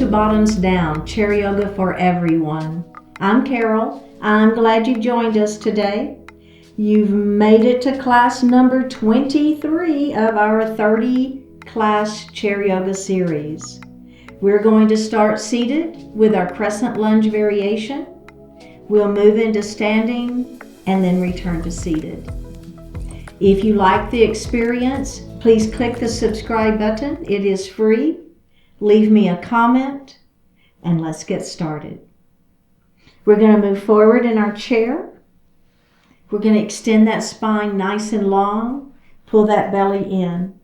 to Bottoms Down, Chair Yoga for Everyone. I'm Carol. I'm glad you joined us today. You've made it to class number 23 of our 30-class Chair Yoga series. We're going to start seated with our Crescent Lunge variation. We'll move into standing and then return to seated. If you like the experience, please click the subscribe button. It is free. Leave me a comment and let's get started. We're going to move forward in our chair. We're going to extend that spine nice and long. Pull that belly in,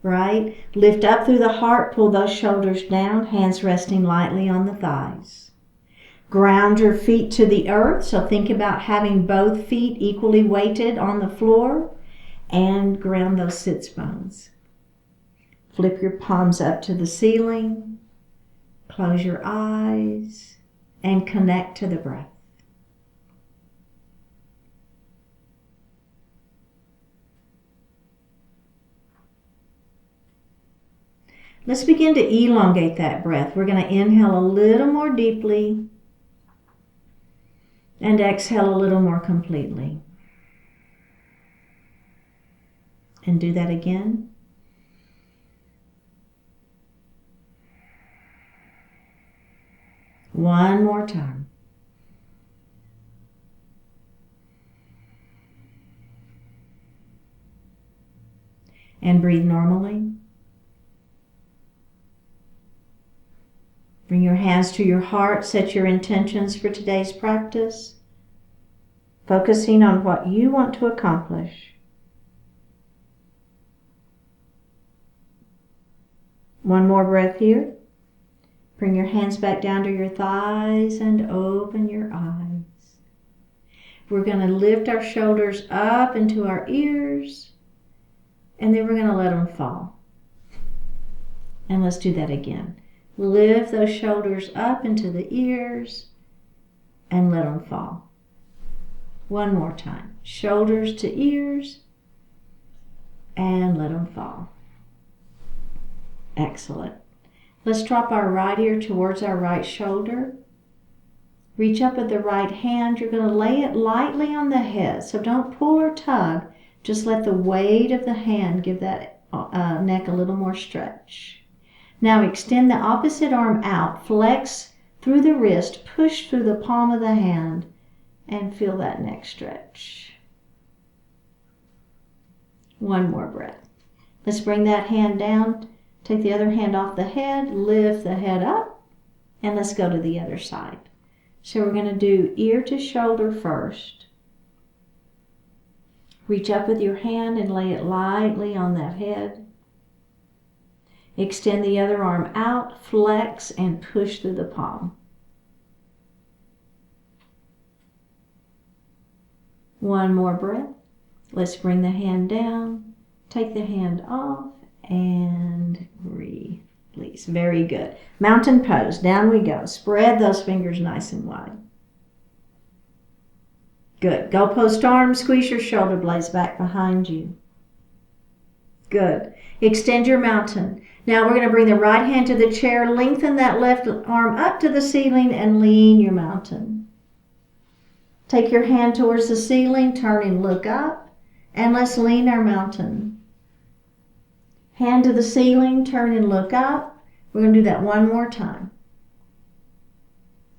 right? Lift up through the heart, pull those shoulders down, hands resting lightly on the thighs. Ground your feet to the earth, so think about having both feet equally weighted on the floor and ground those sits bones. Flip your palms up to the ceiling, close your eyes, and connect to the breath. Let's begin to elongate that breath. We're going to inhale a little more deeply and exhale a little more completely. And do that again. One more time. And breathe normally. Bring your hands to your heart. Set your intentions for today's practice, focusing on what you want to accomplish. One more breath here. Bring your hands back down to your thighs and open your eyes. We're going to lift our shoulders up into our ears, and then we're going to let them fall. And let's do that again. Lift those shoulders up into the ears and let them fall. One more time. Shoulders to ears and let them fall. Excellent. Let's drop our right ear towards our right shoulder. Reach up with the right hand. You're going to lay it lightly on the head. So don't pull or tug. Just let the weight of the hand give that neck a little more stretch. Now extend the opposite arm out, flex through the wrist, push through the palm of the hand, and feel that neck stretch. One more breath. Let's bring that hand down, take the other hand off the head, lift the head up, and let's go to the other side. So we're going to do ear to shoulder first. Reach up with your hand and lay it lightly on that head. Extend the other arm out, flex, and push through the palm. One more breath. Let's bring the hand down, take the hand off, and release. Very good. Mountain pose. Down we go. Spread those fingers nice and wide. Good. GoHPO arms. Squeeze your shoulder blades back behind you. Good. Extend your mountain. Now we're going to bring the right hand to the chair, lengthen that left arm up to the ceiling, and lean your mountain. Take your hand towards the ceiling, turn and look up, and let's lean our mountain. Hand to the ceiling, turn and look up. We're going to do that one more time.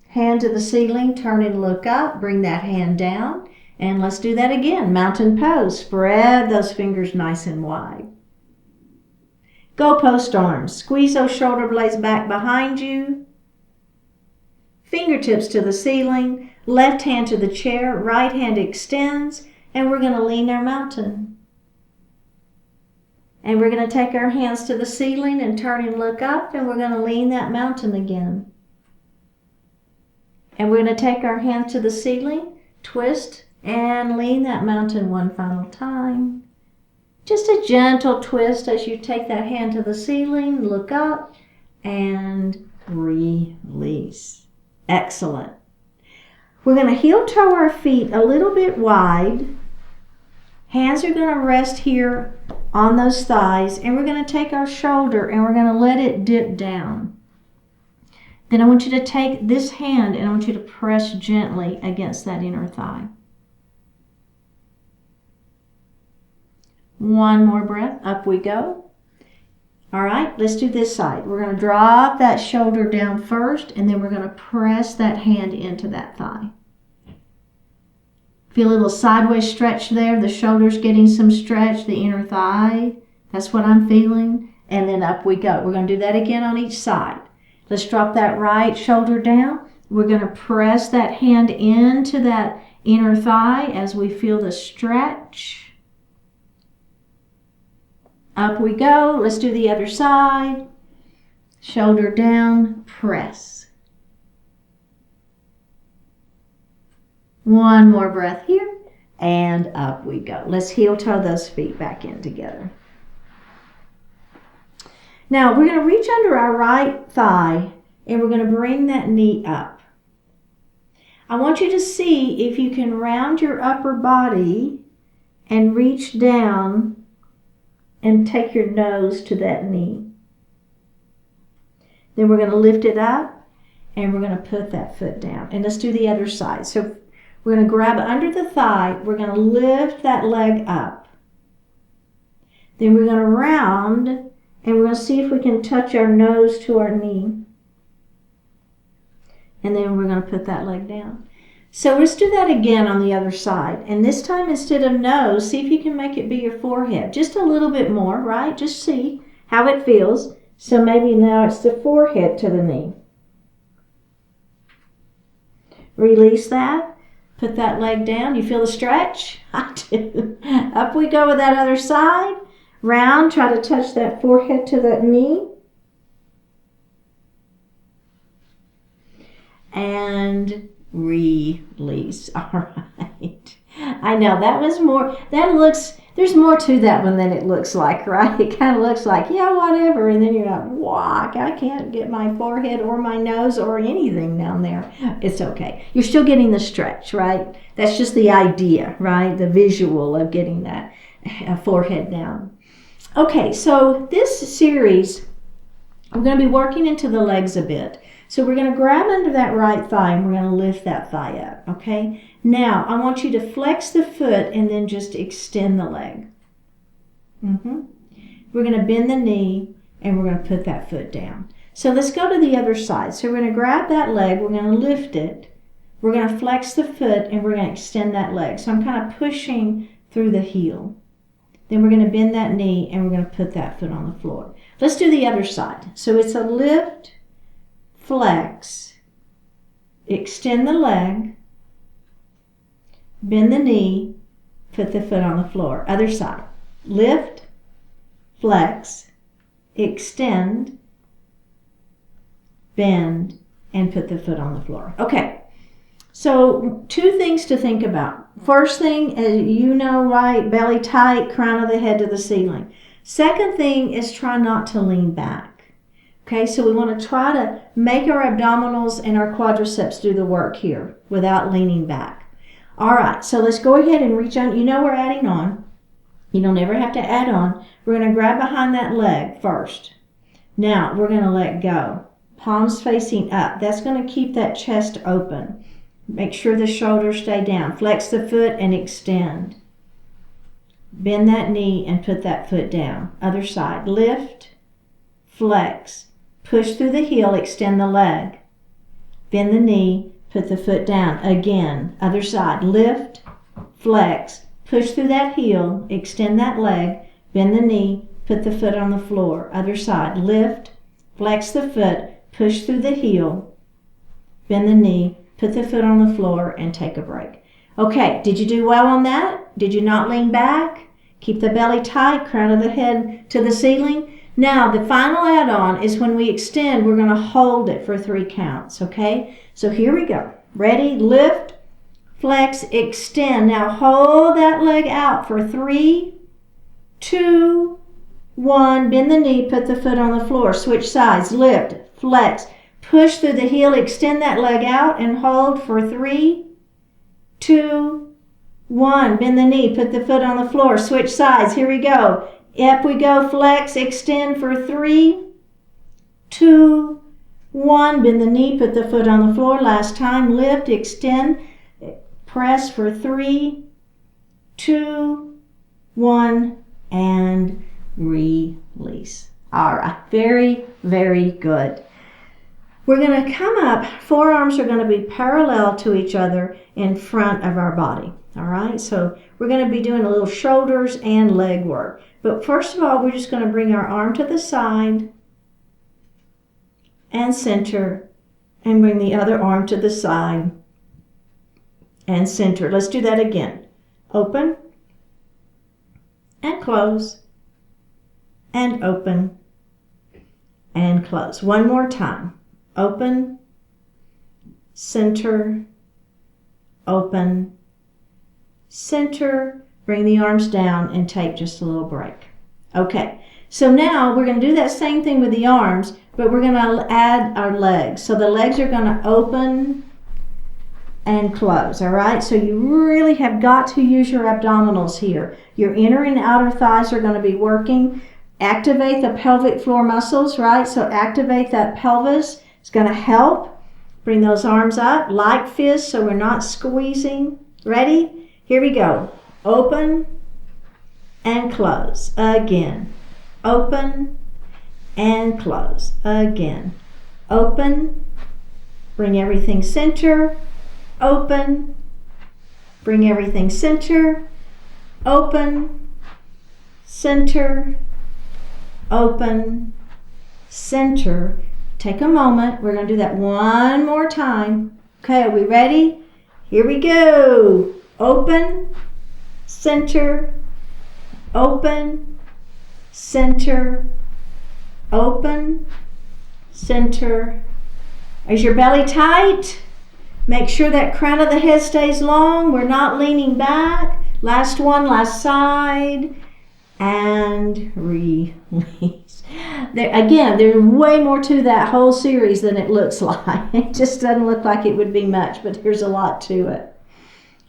Hand to the ceiling, turn and look up, bring that hand down, and let's do that again. Mountain pose. Spread those fingers nice and wide. GoHPO arms. Squeeze those shoulder blades back behind you. Fingertips to the ceiling. Left hand to the chair. Right hand extends. And we're going to lean our mountain. And we're going to take our hands to the ceiling and turn and look up. And we're going to lean that mountain again. And we're going to take our hands to the ceiling. Twist and lean that mountain one final time. Just a gentle twist as you take that hand to the ceiling, look up, and release. Excellent. We're going to heel toe our feet a little bit wide. Hands are going to rest here on those thighs, and we're going to take our shoulder and we're going to let it dip down. Then I want you to take this hand and I want you to press gently against that inner thigh. One more breath. Up we go. All right, let's do this side. We're going to drop that shoulder down first, and then we're going to press that hand into that thigh. Feel a little sideways stretch there. The shoulder's getting some stretch, the inner thigh. That's what I'm feeling. And then up we go. We're going to do that again on each side. Let's drop that right shoulder down. We're going to press that hand into that inner thigh as we feel the stretch. Up we go. Let's do the other side. Shoulder down, press. One more breath here, and up we go. Let's heel toe those feet back in together. Now we're going to reach under our right thigh, and we're going to bring that knee up. I want you to see if you can round your upper body and reach down and take your nose to that knee. Then we're going to lift it up and we're going to put that foot down. And let's do the other side. So we're going to grab under the thigh. We're going to lift that leg up. Then we're going to round and we're going to see if we can touch our nose to our knee. And then we're going to put that leg down. So let's do that again on the other side. And this time, instead of nose, see if you can make it be your forehead. Just a little bit more, right? Just see how it feels. So maybe now it's the forehead to the knee. Release that. Put that leg down. You feel the stretch? I do. Up we go with that other side. Round. Try to touch that forehead to that knee. And release. All right. I know that was more, there's more to that one than it looks like, right? It kind of looks like, yeah, whatever. And then you're like, wow, I can't get my forehead or my nose or anything down there. It's okay. You're still getting the stretch, right? That's just the idea, right? The visual of getting that forehead down. Okay, so this series, we're going to be working into the legs a bit. So we're going to grab under that right thigh and we're going to lift that thigh up, okay? Now, I want you to flex the foot and then just extend the leg. We're going to bend the knee and we're going to put that foot down. So let's go to the other side. So we're going to grab that leg, we're going to lift it, we're going to flex the foot and we're going to extend that leg. So I'm kind of pushing through the heel. Then we're going to bend that knee and we're going to put that foot on the floor. Let's do the other side. So it's a lift, flex, extend the leg, bend the knee, put the foot on the floor. Other side. Lift, flex, extend, bend, and put the foot on the floor. Okay, so two things to think about. First thing, you know, right, belly tight, crown of the head to the ceiling. Second thing is try not to lean back. Okay, so we want to try to make our abdominals and our quadriceps do the work here without leaning back. All right, so let's go ahead and reach on. You know we're adding on. You don't ever have to add on. We're going to grab behind that leg first. Now, we're going to let go. Palms facing up. That's going to keep that chest open. Make sure the shoulders stay down. Flex the foot and extend. Bend that knee and put that foot down. Other side. Lift, flex. Push through the heel, extend the leg. Bend the knee, put the foot down. Again, other side. Lift, flex, push through that heel, extend that leg, bend the knee, put the foot on the floor. Other side. Lift, flex the foot, push through the heel, bend the knee, put the foot on the floor, and take a break. Okay, did you do well on that? Did you not lean back? Keep the belly tight, crown of the head to the ceiling. Now, the final add-on is when we extend, we're going to hold it for 3 counts, okay? So here we go. Ready? Lift, flex, extend. Now, hold that leg out for 3, 2, 1. Bend the knee, put the foot on the floor. Switch sides. Lift, flex, push through the heel, extend that leg out, and hold for 3, 2, 1. Bend the knee, put the foot on the floor. Switch sides. Here we go. Up we go, flex, extend for 3, 2, 1. Bend the knee, put the foot on the floor. Last time, lift, extend, press for 3, 2, 1, and release. All right, very, very good. We're going to come up, forearms are going to be parallel to each other in front of our body. All right, so we're going to be doing a little shoulders and leg work. But first of all, we're just going to bring our arm to the side and center, and bring the other arm to the side and center. Let's do that again. Open and close and open and close. One more time. Open, center, open, center. Bring the arms down and take just a little break. Okay, so now we're going to do that same thing with the arms, but we're going to add our legs. So the legs are going to open and close, all right? So you really have got to use your abdominals here. Your inner and outer thighs are going to be working. Activate the pelvic floor muscles, right? So activate that pelvis. It's going to help. Bring those arms up, like fists, so we're not squeezing. Ready? Here we go. Open and close. Again. Open and close. Again. Open. Bring everything center. Open. Bring everything center. Open. Center. Open. Center. Take a moment. We're going to do that one more time. Okay, are we ready? Here we go. Open, center, open, center, open, center. Is your belly tight? Make sure that crown of the head stays long. We're not leaning back. Last one, last side. And release. There's way more to that whole series than it looks like. It just doesn't look like it would be much, but there's a lot to it.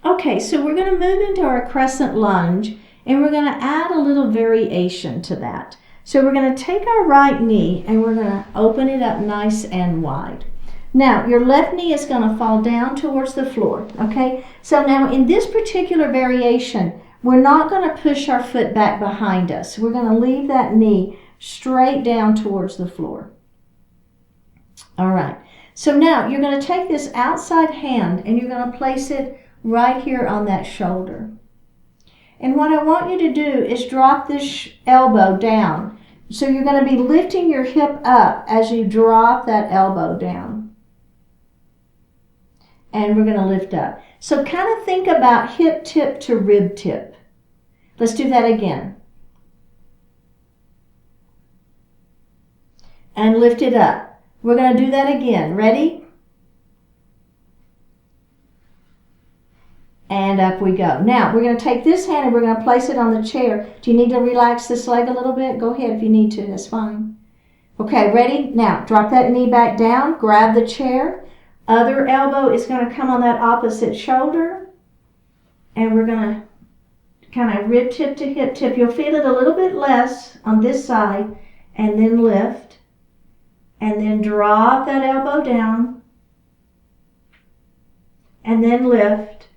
Okay, so we're going to move into our crescent lunge, and we're going to add a little variation to that. So we're going to take our right knee, and we're going to open it up nice and wide. Now, your left knee is going to fall down towards the floor, okay? So now in this particular variation, we're not going to push our foot back behind us. We're going to leave that knee straight down towards the floor. All right. So now you're going to take this outside hand and you're going to place it right here on that shoulder. And what I want you to do is drop this elbow down. So you're going to be lifting your hip up as you drop that elbow down. And we're going to lift up. So kind of think about hip tip to rib tip. Let's do that again. And lift it up. We're going to do that again. Ready? And up we go. Now, we're going to take this hand and we're going to place it on the chair. Do you need to relax this leg a little bit? Go ahead if you need to. That's fine. Okay, ready? Now, drop that knee back down. Grab the chair. Other elbow is going to come on that opposite shoulder. And we're going to kind of rib tip to hip tip. You'll feel it a little bit less on this side. And then lift. And then drop that elbow down. And then lift.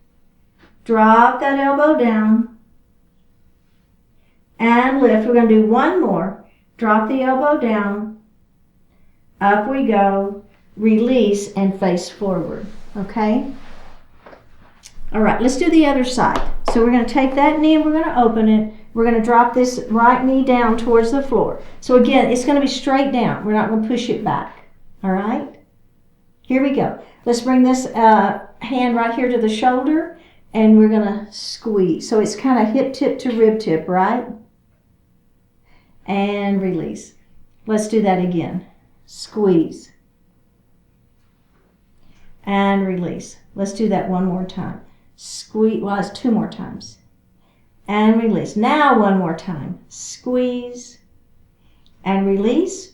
Drop that elbow down. And lift. We're going to do one more. Drop the elbow down. Up we go. Release and face forward. Okay? All right, let's do the other side. So we're going to take that knee and we're going to open it. We're going to drop this right knee down towards the floor. So again, it's going to be straight down. We're not going to push it back. All right? Here we go. Let's bring this hand right here to the shoulder and we're going to squeeze. So it's kind of hip tip to rib tip, right? And release. Let's do that again. Squeeze. And release. Let's do that one more time. Squeeze. Well, it's two more times. And release. Now one more time. Squeeze. And release.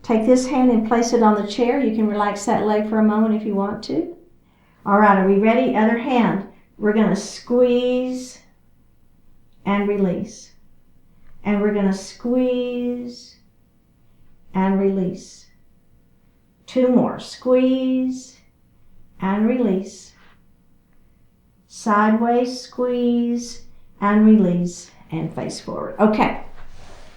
Take this hand and place it on the chair. You can relax that leg for a moment if you want to. All right, are we ready? Other hand. We're going to squeeze and release. And we're going to squeeze and release. 2 more. Squeeze and release. Sideways squeeze and release and face forward. Okay,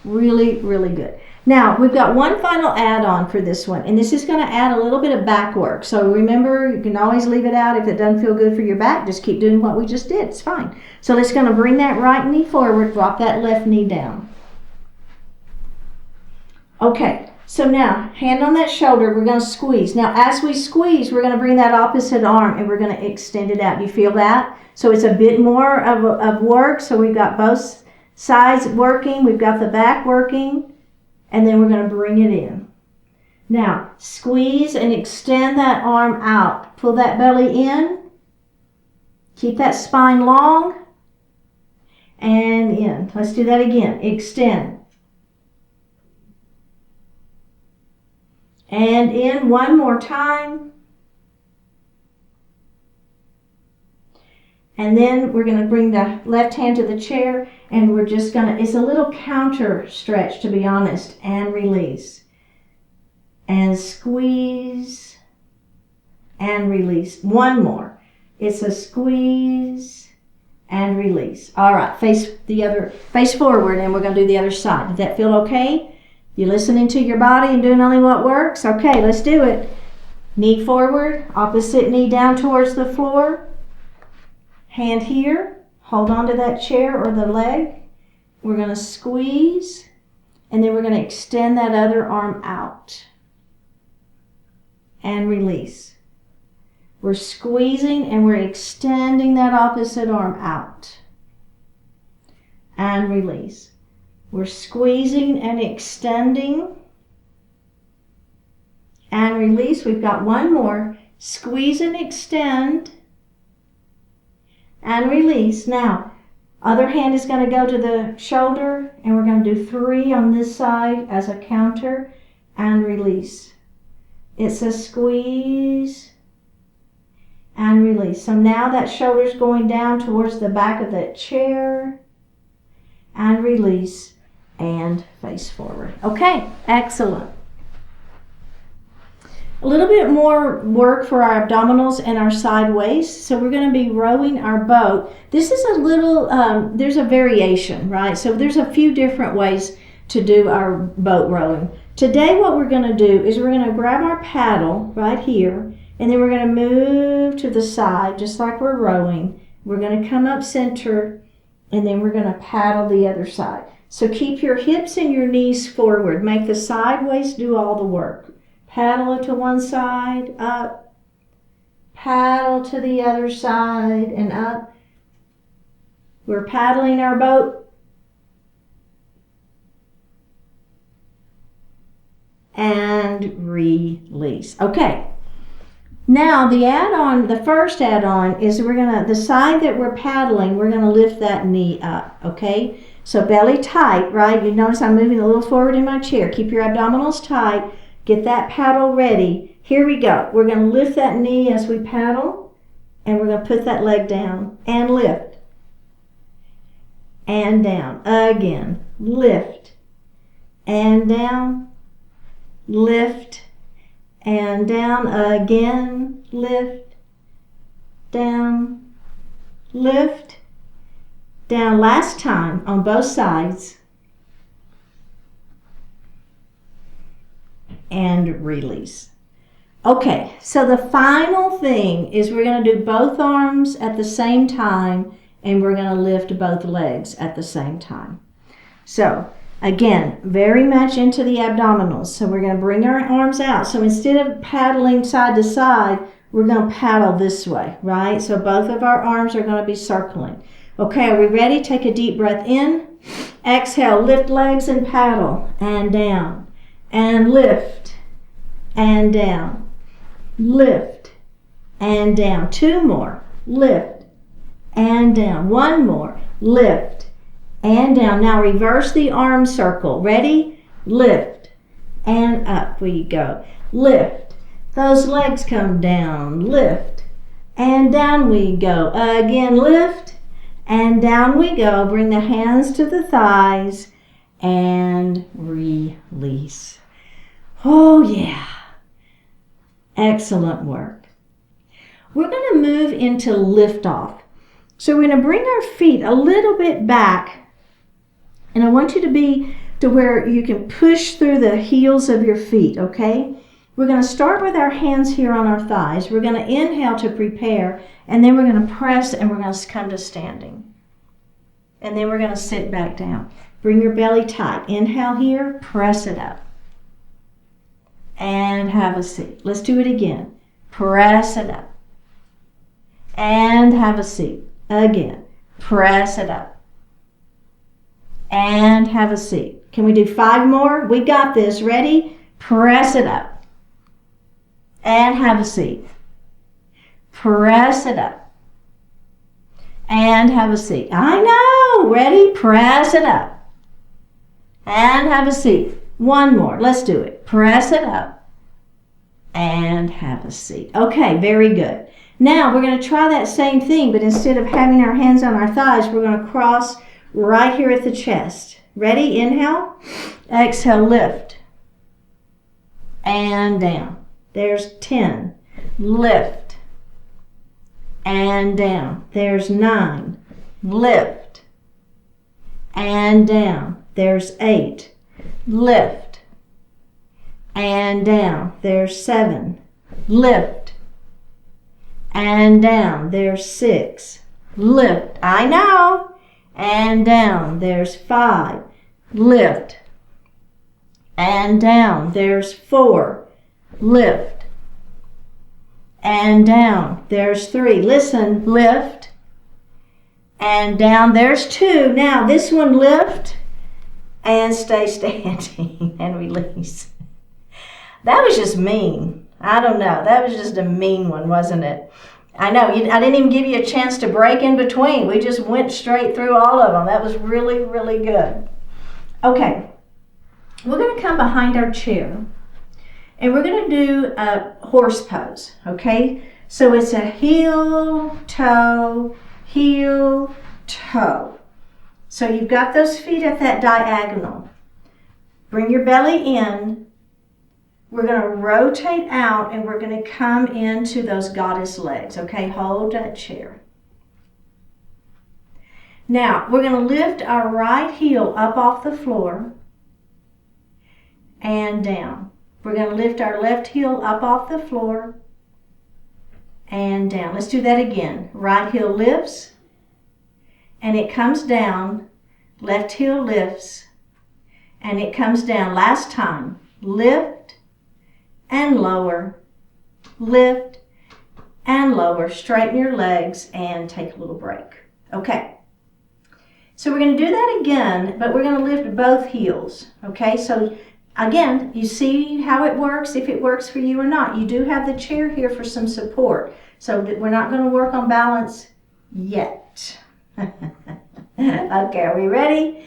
really, really good. Now, we've got one final add-on for this one, and this is going to add a little bit of back work. So remember, you can always leave it out if it doesn't feel good for your back. Just keep doing what we just did. It's fine. So let's going to bring that right knee forward, drop that left knee down. Okay, so now, hand on that shoulder, we're going to squeeze. Now, as we squeeze, we're going to bring that opposite arm, and we're going to extend it out. You feel that? So it's a bit more of work. So we've got both sides working. We've got the back working. And then we're going to bring it in. Now, squeeze and extend that arm out. Pull that belly in. Keep that spine long. And in. Let's do that again. Extend. And in one more time. And then we're going to bring the left hand to the chair, and we're just going to, it's a little counter stretch, to be honest, and release. And squeeze and release. One more. It's a squeeze and release. All right, face forward, and we're going to do the other side. Does that feel okay? You listening to your body and doing only what works? Okay, let's do it. Knee forward, opposite knee down towards the floor. Hand here, hold on to that chair or the leg. We're going to squeeze, and then we're going to extend that other arm out and release. We're squeezing and we're extending that opposite arm out and release. We're squeezing and extending and release. We've got one more. Squeeze and extend and release. Now, other hand is going to go to the shoulder, and we're going to do 3 on this side as a counter and release. It's a squeeze and release. So now that shoulder's going down towards the back of that chair and release and face forward. Okay, excellent. A little bit more work for our abdominals and our side waist. So we're going to be rowing our boat. This is a little, there's a variation, right? So there's a few different ways to do our boat rowing. Today what we're going to do is we're going to grab our paddle right here, and then we're going to move to the side just like we're rowing. We're going to come up center, and then we're going to paddle the other side. So keep your hips and your knees forward. Make the side waist do all the work. Paddle it to one side, up. Paddle to the other side and up. We're paddling our boat. And release. Okay. Now the add-on, the first add-on is the side that we're paddling, we're gonna lift that knee up, okay? So belly tight, right? You notice I'm moving a little forward in my chair. Keep your abdominals tight. Get that paddle ready. Here we go. We're going to lift that knee as we paddle, and we're going to put that leg down and lift. And down. Again. Lift. And down. Lift. And down. Again. Lift. Down. Lift. Down. Last time on both sides. And release. Okay, so the final thing is we're going to do both arms at the same time, and we're going to lift both legs at the same time. So again, very much into the abdominals. So we're going to bring our arms out. So instead of paddling side to side, we're going to paddle this way, right? So both of our arms are going to be circling. Okay, are we ready? Take a deep breath in. Exhale, lift legs and paddle, and down. And lift, and down, lift, and down. 2 more, lift, and down. 1 more, lift, and down. Now reverse the arm circle. Ready? Lift, and up we go. Lift, those legs come down, lift, and down we go. Again, lift, and down we go. Bring the hands to the thighs, and release. Oh yeah. Excellent work. We're going to move into liftoff. So we're going to bring our feet a little bit back, and I want you to be to where you can push through the heels of your feet, okay? We're going to start with our hands here on our thighs. We're going to inhale to prepare, and then we're going to press, and we're going to come to standing. And then we're going to sit back down. Bring your belly tight. Inhale here, press it up. And have a seat. Let's do it again. Press it up. And have a seat. Again. Press it up. And have a seat. Can we do 5 more? We got this. Ready? Press it up. And have a seat. Press it up. And have a seat. I know. Ready? Press it up. And have a seat. 1 more. Let's do it. Press it up. And have a seat. Okay, very good. Now we're going to try that same thing, but instead of having our hands on our thighs, we're going to cross right here at the chest. Ready? Inhale. Exhale, lift. And down. There's 10. Lift. And down. There's 9. Lift. And down. There's 8. Lift. And down. There's 7. Lift. And down. There's 6. Lift. I know. And down. There's 5. Lift. And down. There's 4. Lift. And down. There's 3. Listen. Lift. And down. There's 2. Now this one, lift. And stay standing. And release. That was just mean. I don't know. That was just a mean one, wasn't it? I know. I didn't even give you a chance to break in between. We just went straight through all of them. That was really, really good. Okay. We're going to come behind our chair. And we're going to do a horse pose. Okay? So it's a heel, toe, heel, toe. So you've got those feet at that diagonal. Bring your belly in. We're going to rotate out and we're going to come into those goddess legs. Okay, hold that chair. Now, we're going to lift our right heel up off the floor and down. We're going to lift our left heel up off the floor and down. Let's do that again. Right heel lifts and it comes down. Left heel lifts and it comes down. Last time. Lift and lower, lift and lower. Straighten your legs and take a little break. Okay, so we're going to do that again, but we're going to lift both heels. Okay, so again, you see how it works, if it works for you or not. You do have the chair here for some support, so we're not going to work on balance yet. Okay, are we ready?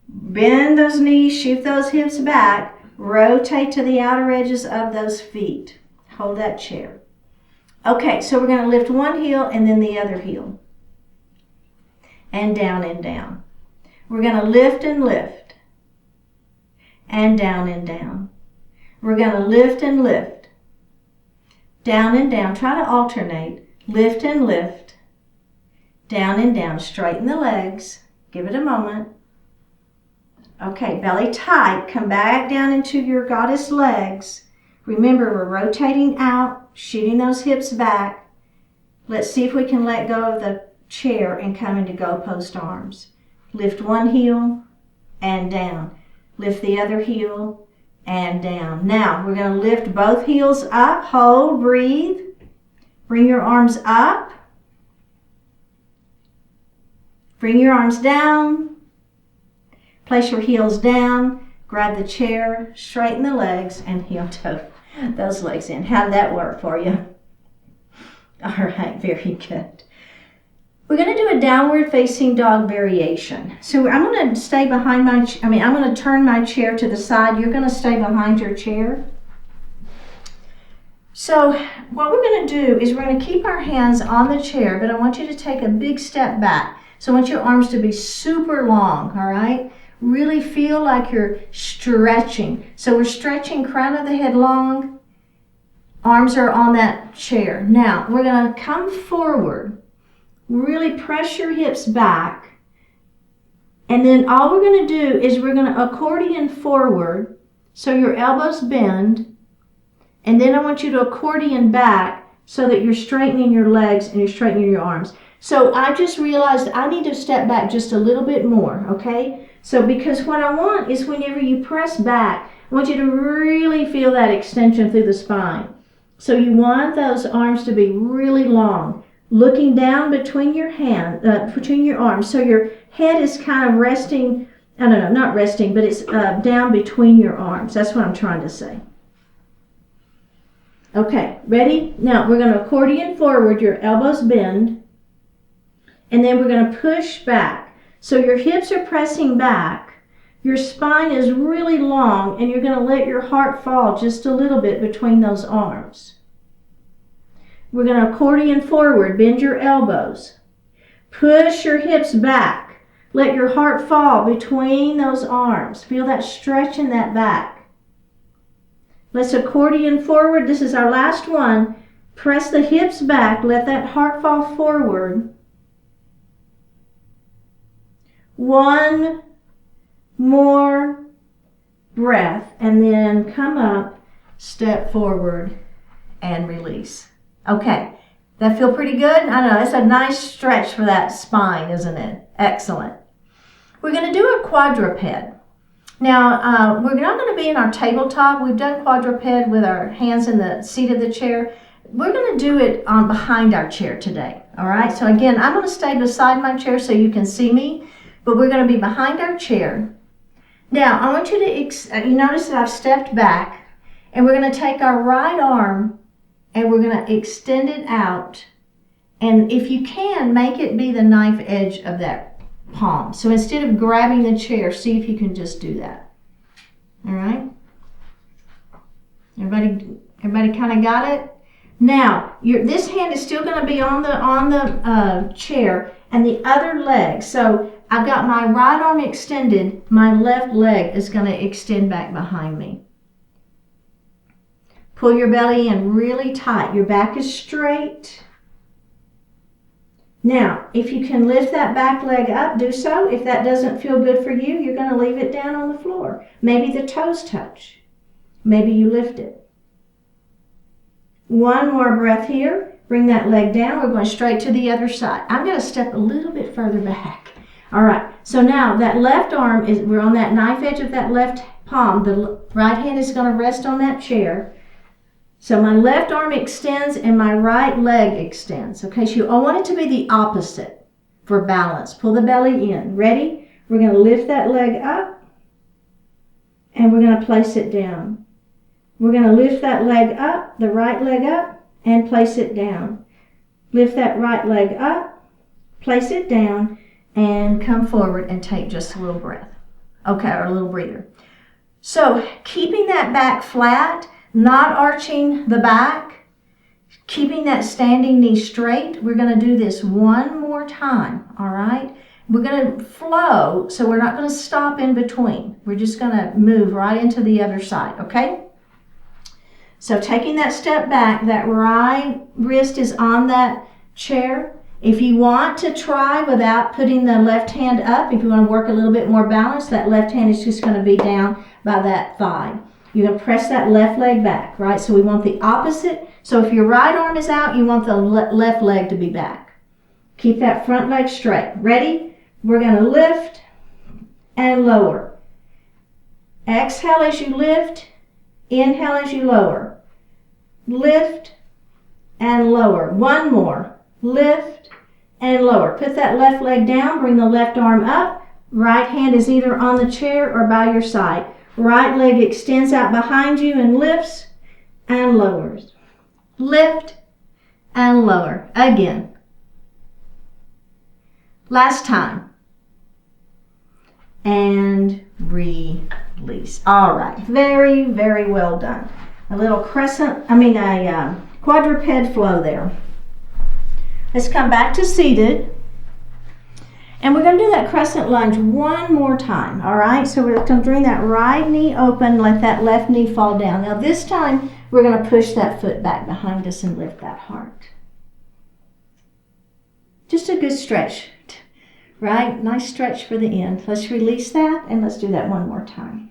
Bend those knees, shoot those hips back. Rotate to the outer edges of those feet. Hold that chair. Okay, so we're going to lift one heel and then the other heel. And down and down. We're going to lift and lift. And down and down. We're going to lift and lift. Down and down. Try to alternate. Lift and lift. Down and down. Straighten the legs. Give it a moment. Okay, belly tight. Come back down into your goddess legs. Remember, we're rotating out, shooting those hips back. Let's see if we can let go of the chair and come into GoHPO arms. Lift one heel and down. Lift the other heel and down. Now, we're going to lift both heels up. Hold, breathe. Bring your arms up. Bring your arms down. Place your heels down, grab the chair, straighten the legs, and heel toe those legs in. How did that work for you? All right, very good. We're going to do a downward facing dog variation. So I'm going to stay behind I'm going to turn my chair to the side. You're going to stay behind your chair. So what we're going to do is we're going to keep our hands on the chair, but I want you to take a big step back. So I want your arms to be super long, all right? Really feel like you're stretching. So we're stretching crown of the head long, Arms are on that chair. Now, we're going to come forward. Really press your hips back. And then all we're going to do is we're going to accordion forward so your elbows bend. And then I want you to accordion back so that you're straightening your legs and you're straightening your arms. So I just realized I need to step back just a little bit more, okay? So because what I want is whenever you press back, I want you to really feel that extension through the spine. So you want those arms to be really long, looking down between your between your arms. So your head is kind of resting, I don't know, not resting, but it's down between your arms. That's what I'm trying to say. Okay, ready? Now we're going to accordion forward, your elbows bend, and then we're going to push back. So your hips are pressing back. Your spine is really long, and you're going to let your heart fall just a little bit between those arms. We're going to accordion forward, bend your elbows. Push your hips back. Let your heart fall between those arms. Feel that stretch in that back. Let's accordion forward. This is our last one. Press the hips back. Let that heart fall forward. One more breath, and then come up, step forward, and release. Okay, that feel pretty good? I know, it's a nice stretch for that spine, isn't it? Excellent. We're going to do a quadruped. Now, we're not going to be in our tabletop. We've done quadruped with our hands in the seat of the chair. We're going to do it on behind our chair today, all right? So again, I'm going to stay beside my chair so you can see me, but we're going to be behind our chair. Now, I want you to, you notice that I've stepped back, and we're going to take our right arm, and we're going to extend it out, and if you can, make it be the knife edge of that palm. So instead of grabbing the chair, see if you can just do that. All right? Everybody kind of got it? Now, this hand is still going to be on the chair, and the other leg. So I've got my right arm extended. My left leg is going to extend back behind me. Pull your belly in really tight. Your back is straight. Now, if you can lift that back leg up, do so. If that doesn't feel good for you, you're going to leave it down on the floor. Maybe the toes touch. Maybe you lift it. One more breath here. Bring that leg down. We're going straight to the other side. I'm going to step a little bit further back. All right. So now that left arm we're on that knife edge of that left palm. The right hand is going to rest on that chair. So my left arm extends and my right leg extends. Okay, so I want it to be the opposite for balance. Pull the belly in. Ready? We're going to lift that leg up and we're going to place it down. We're going to lift that leg up, the right leg up, and place it down. Lift that right leg up, place it down, and come forward and take just a little breath. Okay, or a little breather. So keeping that back flat, not arching the back, keeping that standing knee straight. We're going to do this one more time, all right? We're going to flow, so we're not going to stop in between. We're just going to move right into the other side, okay? So taking that step back, that right wrist is on that chair. If you want to try without putting the left hand up, if you want to work a little bit more balance, that left hand is just going to be down by that thigh. You're going to press that left leg back, right? So we want the opposite. So if your right arm is out, you want the left leg to be back. Keep that front leg straight. Ready? We're going to lift and lower. Exhale as you lift. Inhale as you lower. Lift and lower. One more. Lift and lower. Put that left leg down. Bring the left arm up. Right hand is either on the chair or by your side. Right leg extends out behind you and lifts and lowers. Lift and lower. Again. Last time. And release. All right. Very, very well done. A little quadruped flow there. Let's come back to seated. And we're going to do that crescent lunge one more time, all right? So we're going to bring that right knee open, let that left knee fall down. Now this time, We're going to push that foot back behind us and lift that heart. Just a good stretch, right? Nice stretch for the end. Let's release that and let's do that one more time.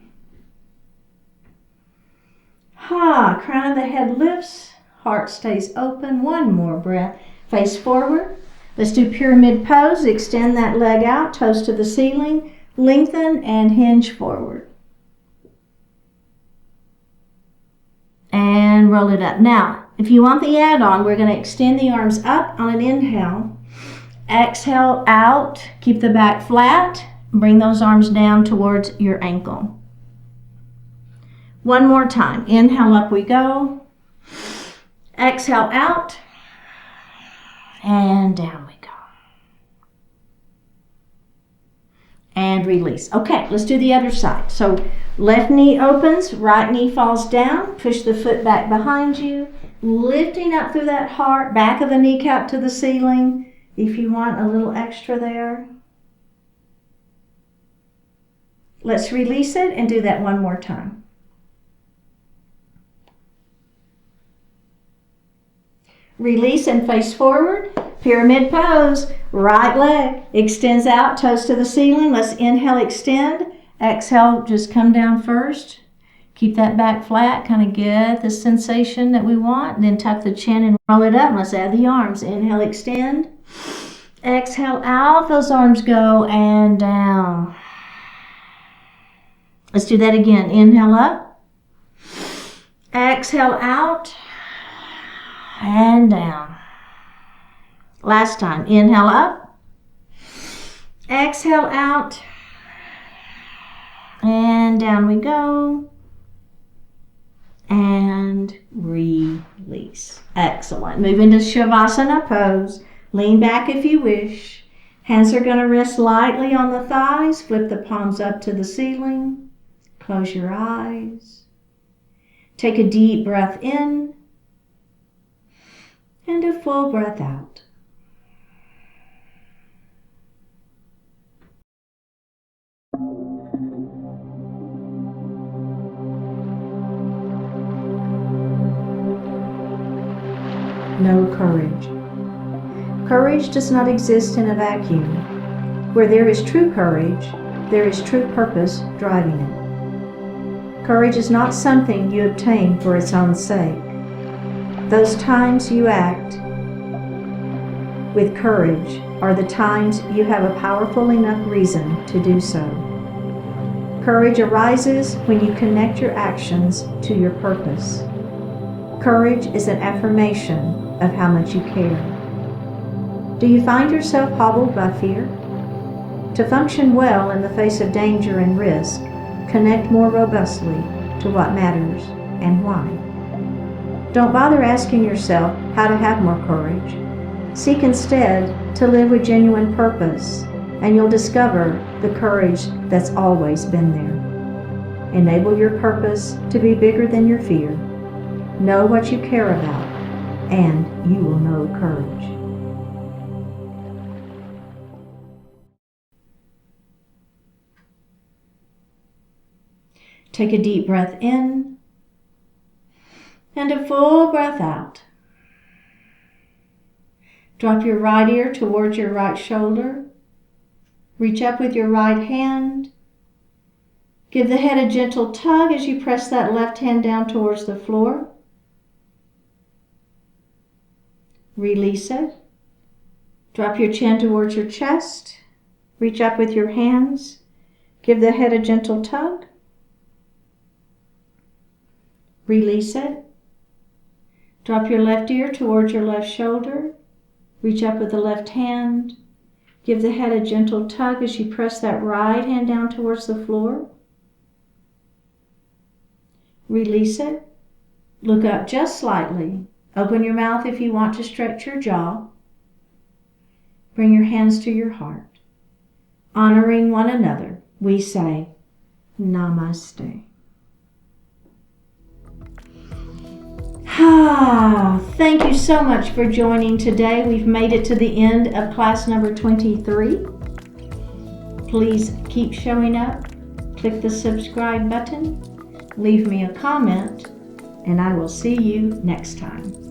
Crown of the head lifts, heart stays open. One more breath. Face forward. Let's do pyramid pose. Extend that leg out, toes to the ceiling. Lengthen and hinge forward. And roll it up. Now, if you want the add-on, we're going to extend the arms up on an inhale. Exhale out. Keep the back flat. Bring those arms down towards your ankle. One more time. Inhale, up we go. Exhale out. And down we go. And release. Okay, let's do the other side. So left knee opens, right knee falls down. Push the foot back behind you. Lifting up through that heart, back of the kneecap to the ceiling. If you want a little extra there. Let's release it and do that one more time. Release and face forward. Pyramid pose. Right leg extends out, toes to the ceiling. Let's inhale, extend. Exhale, just come down first. Keep that back flat, kind of get the sensation that we want. Then tuck the chin and roll it up. Let's add the arms. Inhale, extend. Exhale out. Those arms go and down. Let's do that again. Inhale up. Exhale out. And down. Last time. Inhale up. Exhale out. And down we go. And release. Excellent. Move into Savasana pose. Lean back if you wish. Hands are going to rest lightly on the thighs. Flip the palms up to the ceiling. Close your eyes. Take a deep breath in. And a full breath out. No courage. Courage does not exist in a vacuum. Where there is true courage, there is true purpose driving it. Courage is not something you obtain for its own sake. Those times you act with courage are the times you have a powerful enough reason to do so. Courage arises when you connect your actions to your purpose. Courage is an affirmation of how much you care. Do you find yourself hobbled by fear? To function well in the face of danger and risk, connect more robustly to what matters and why. Don't bother asking yourself how to have more courage. Seek instead to live with genuine purpose, and you'll discover the courage that's always been there. Enable your purpose to be bigger than your fear. Know what you care about, and you will know courage. Take a deep breath in and a full breath out. Drop your right ear towards your right shoulder. Reach up with your right hand. Give the head a gentle tug as you press that left hand down towards the floor. Release it. Drop your chin towards your chest. Reach up with your hands. Give the head a gentle tug. Release it. Drop your left ear towards your left shoulder. Reach up with the left hand. Give the head a gentle tug as you press that right hand down towards the floor. Release it. Look up just slightly. Open your mouth if you want to stretch your jaw. Bring your hands to your heart. Honoring one another, we say, Namaste. Thank you so much for joining today. We've made it to the end of class number 23. Please keep showing up. Click the subscribe button. Leave me a comment. and I will see you next time.